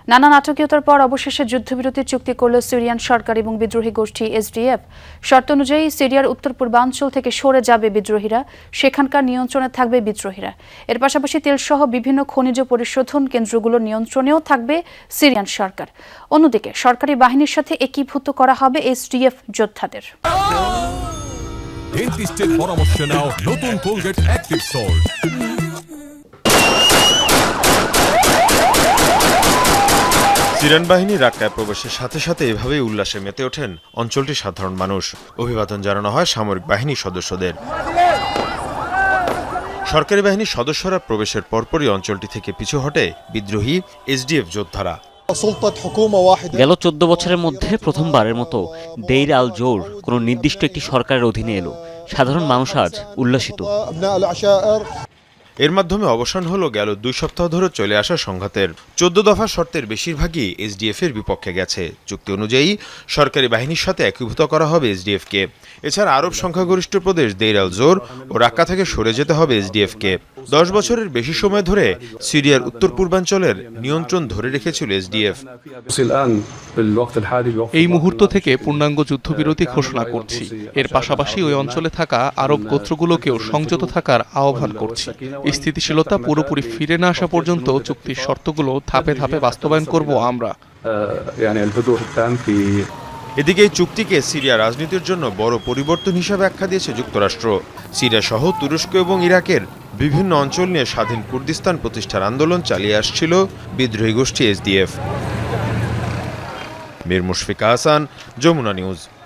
নানা নাটকীয়তার পর অবশেষে যুদ্ধবিরতির চুক্তি করল সিরিয়ান সরকার এবং বিদ্রোহী গোষ্ঠী এসডিএফ। শর্ত অনুযায়ী সিরিয়ার উত্তর পূর্বাঞ্চল থেকে সরে যাবে বিদ্রোহীরা, সেখানকার নিয়ন্ত্রণে থাকবে বিদ্রোহীরা। এর পাশাপাশি তেলসহ বিভিন্ন খনিজ পরিশোধন কেন্দ্রগুলোর নিয়ন্ত্রণেও থাকবে সিরিয়ান সরকার। অন্যদিকে সরকারি বাহিনীর সাথে একীভূত করা হবে এসডিএফ যোদ্ধাদের। ডেন্টিস্টের পরামর্শ নাও নতুন কোলগেট অ্যাক্টিভ সল্ট। সিরিয়ান বাহিনী রাক্কায় প্রবেশের সাথে সাথে এভাবেই উল্লাসে মেতে ওঠেন অঞ্চলটির সাধারণ মানুষ। অভিবাদন জানানো হয় সামরিক বাহিনীর সদস্যদের। সরকারি বাহিনীর সদস্যরা প্রবেশের পরপরই অঞ্চলটি থেকে পিছু হটে বিদ্রোহী এসডিএফ যোদ্ধারা। গেল 14 বছরের মধ্যে প্রথমবারের মতো দেইর আল জোর কোনো নির্দিষ্ট একটি সরকারের অধীনে এলো। সাধারণ মানুষ আজ উল্লাসিত। এর মাধ্যমে অবসান হলো গেল 2 সপ্তাহ ধরে চলে আসা সংঘাতের। 14 দফা শর্তের বেশিরভাগই এসডিএফ এর বিপক্ষে গেছে। চুক্তি অনুযায়ী সরকারি বাহিনীর সাথে একীভূত করা হবে এসডিএফ কে। এছাড়া আরব সংখ্যাগরিষ্ঠ প্রদেশ দেইর আল জোর ও রাক্কা থেকে সরে যেতে হবে এসডিএফ কে। 10 বছরের বেশি সময় ধরে সিরিয়ার উত্তর পূর্বাঞ্চলের নিয়ন্ত্রণ ধরে রেখেছিল এসডিএফ। এই মুহূর্ত থেকে পূর্ণাঙ্গ যুদ্ধবিরতি ঘোষণা করছি। এর পাশাপাশি ওই অঞ্চলে থাকা আরব গোত্রগুলোকেও সংযত থাকার আহ্বান করছি। স্থিতিশীলতা পুরোপুরি ফিরে না আসা পর্যন্ত চুক্তির শর্তগুলো ধাপে ধাপে বাস্তবায়ন করব আমরা। এদিকে এই চুক্তিকে সিরিয়া রাজনীতির জন্য বড় পরিবর্তন হিসাবে আখ্যা দিয়েছে যুক্তরাষ্ট্র। সিরিয়া সহ তুরস্ক এবং ইরাকের বিভিন্ন অঞ্চল নিয়ে স্বাধীন কুর্দিস্তান প্রতিষ্ঠার আন্দোলন চালিয়ে আসছিল বিদ্রোহী গোষ্ঠী এসডিএফ। মীর মুশফিকা হাসান, যমুনা নিউজ।